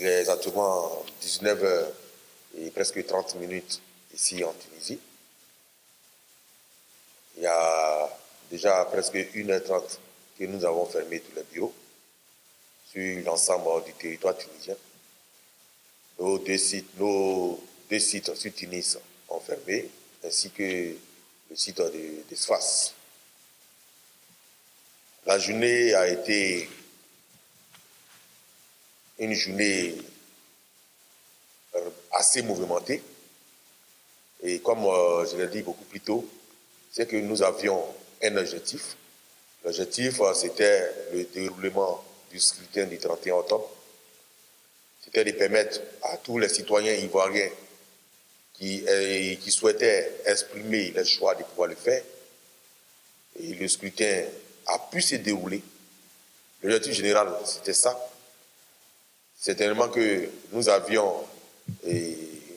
Il est exactement 19h et presque 30 minutes ici en Tunisie. Il y a déjà presque 1h30 que nous avons fermé tous les bureaux sur l'ensemble du territoire tunisien. Nos deux sites sur Tunis ont fermé, ainsi que le site de Sfax. La journée a été une journée assez mouvementée. Et comme je l'ai dit beaucoup plus tôt, c'est que nous avions un objectif. L'objectif, c'était le déroulement du scrutin du 31 octobre. C'était de permettre à tous les citoyens ivoiriens qui souhaitaient exprimer leur choix de pouvoir le faire. Et le scrutin a pu se dérouler. L'objectif général, c'était ça. Certainement que nous avions,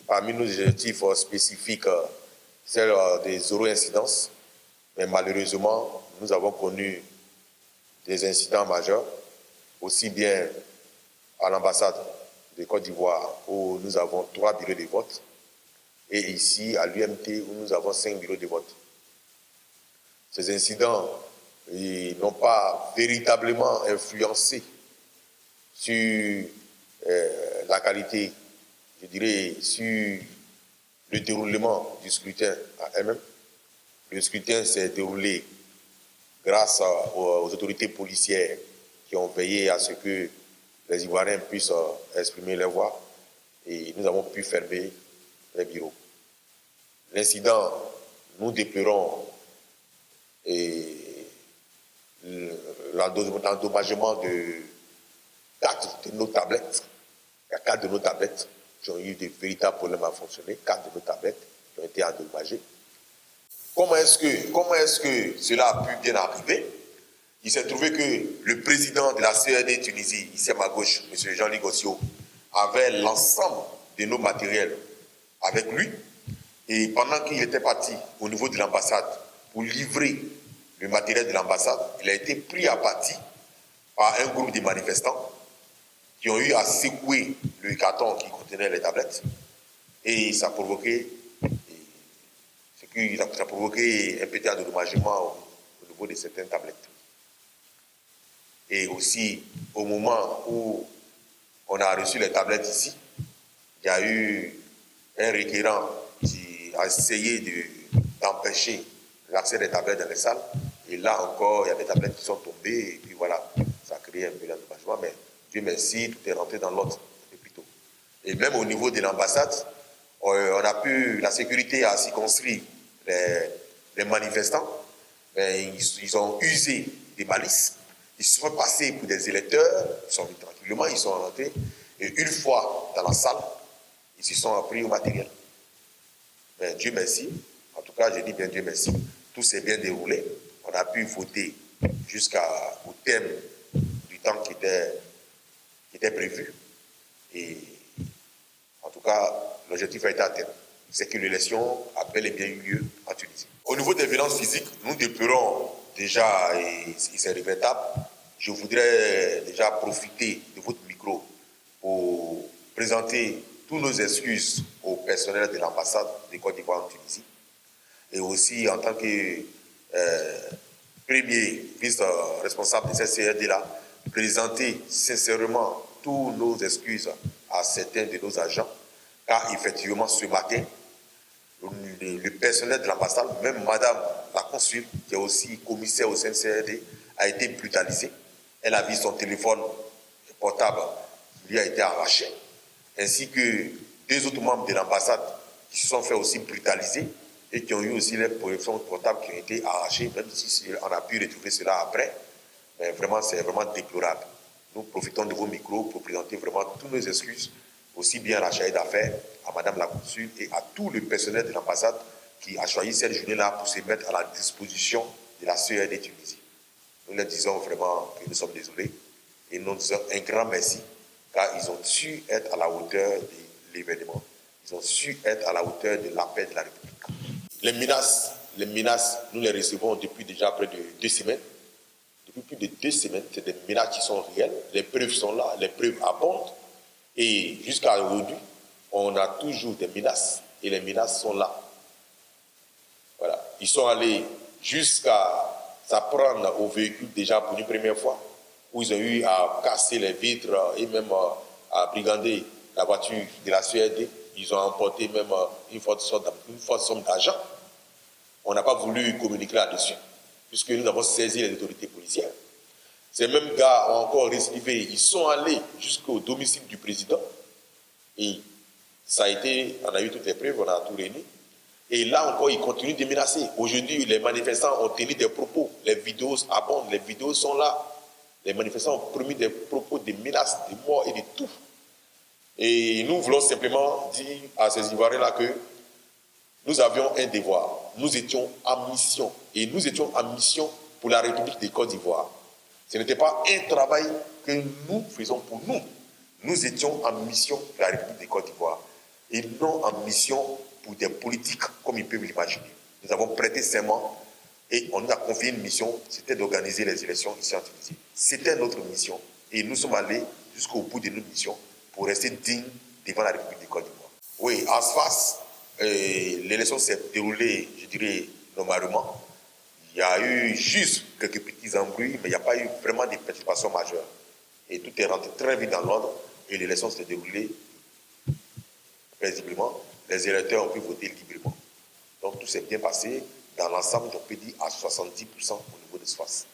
parmi nos objectifs spécifiques, celle des zéro incidence, mais malheureusement, nous avons connu des incidents majeurs, aussi bien à l'ambassade de Côte d'Ivoire, où nous avons 3 bureaux de vote, et ici à l'UMT, où nous avons 5 bureaux de vote. Ces incidents n'ont pas véritablement influencé sur la qualité, je dirais, sur le déroulement du scrutin à elle-même. Le scrutin s'est déroulé grâce aux autorités policières qui ont veillé à ce que les Ivoiriens puissent exprimer leur voix, et nous avons pu fermer les bureaux. L'incident, nous déplorons l'endommagement de 4 de nos tablettes. Il y a 4 de nos tablettes qui ont eu de véritables problèmes à fonctionner, 4 de nos tablettes qui ont été endommagées. Comment est-ce que cela a pu bien arriver? Il s'est trouvé que le président de la CED Tunisie, ici à ma gauche, M. Jean-Luc Gossio, avait l'ensemble de nos matériels avec lui. Et pendant qu'il était parti au niveau de l'ambassade pour livrer le matériel de l'ambassade, il a été pris à partie par un groupe de manifestants qui ont eu à secouer le carton qui contenait les tablettes. Et ça a provoqué un petit endommagement au niveau de certaines tablettes. Et aussi, au moment où on a reçu les tablettes ici, il y a eu un requérant qui a essayé d'empêcher l'accès des tablettes dans les salles. Et là encore, il y a des tablettes qui sont tombées, et puis voilà, ça a créé un peu d'endommagement, mais Dieu merci, tout est rentré dans l'ordre depuis tôt. Et même au niveau de l'ambassade, la sécurité a circonscrit les manifestants, mais ils ont usé des malices, ils se sont passés pour des électeurs, ils sont venus tranquillement, ils sont rentrés, et une fois dans la salle, ils se sont appris au matériel. Mais Dieu merci, en tout cas, je dis bien Dieu merci, tout s'est bien déroulé, on a pu voter jusqu'au terme du temps qui était prévu, et en tout cas, l'objectif a été atteint. C'est que l'élection a bel et bien eu lieu en Tunisie. Au niveau des violences physiques, nous déplorons déjà, et c'est regrettable, je voudrais déjà profiter de votre micro pour présenter toutes nos excuses au personnel de l'ambassade de Côte d'Ivoire en Tunisie. Et aussi, en tant que premier vice-responsable de cette CRD-là, présenter sincèrement toutes nos excuses à certains de nos agents, car effectivement, ce matin, le personnel de l'ambassade, même Madame la consul, qui est aussi commissaire au CNCRD, a été brutalisée. Elle a vu son téléphone portable qui lui a été arraché, ainsi que 2 autres membres de l'ambassade qui se sont fait aussi brutaliser et qui ont eu aussi leurs téléphones portables qui ont été arrachés, même si on a pu retrouver cela après. Mais vraiment, c'est vraiment déplorable. Nous profitons de vos micros pour présenter vraiment toutes nos excuses, aussi bien à la chargée d'affaires, à Madame la consul et à tout le personnel de l'ambassade qui a choisi cette journée-là pour se mettre à la disposition de la CED Tunisie. Nous leur disons vraiment que nous sommes désolés et nous disons un grand merci, car ils ont su être à la hauteur de l'événement. Ils ont su être à la hauteur de l'appel de la République. Les menaces, nous les recevons depuis déjà près de 2 semaines. Depuis plus de 2 semaines, c'est des menaces qui sont réelles. Les preuves sont là, les preuves abondent. Et jusqu'à aujourd'hui, on a toujours des menaces. Et les menaces sont là. Voilà. Ils sont allés jusqu'à s'apprendre au véhicule déjà pour une première fois, où ils ont eu à casser les vitres et même à brigander la voiture de la CRD. Ils ont emporté même une forte somme d'argent. On n'a pas voulu communiquer là-dessus, puisque nous avons saisi les autorités policières. Ces mêmes gars ont encore récidivé. Ils sont allés jusqu'au domicile du président. Et ça a été, on a eu toutes les preuves, on a tout réuni. Et là encore, ils continuent de menacer. Aujourd'hui, les manifestants ont tenu des propos. Les vidéos abondent, les vidéos sont là. Les manifestants ont promis des propos, des menaces, des morts et de tout. Et nous voulons simplement dire à ces Ivoiriens-là que nous avions un devoir. Nous étions en mission. Et nous étions en mission pour la République de Côte d'Ivoire. Ce n'était pas un travail que nous faisons pour nous. Nous étions en mission pour la République de Côte d'Ivoire. Et non en mission pour des politiques comme ils peuvent l'imaginer. Nous avons prêté serment et on nous a confié une mission, c'était d'organiser les élections ici en Tunisie. C'était notre mission. Et nous sommes allés jusqu'au bout de notre mission pour rester dignes devant la République de Côte d'Ivoire. Oui, à Sfax, l'élection s'est déroulée, je dirais, normalement. Il y a eu juste quelques petits embrouilles, mais il n'y a pas eu vraiment de perturbations majeures. Et tout est rentré très vite dans l'ordre et l'élection s'est déroulée paisiblement. Les électeurs ont pu voter librement. Donc tout s'est bien passé. Dans l'ensemble, on peut dire à 70% au niveau de Sfax.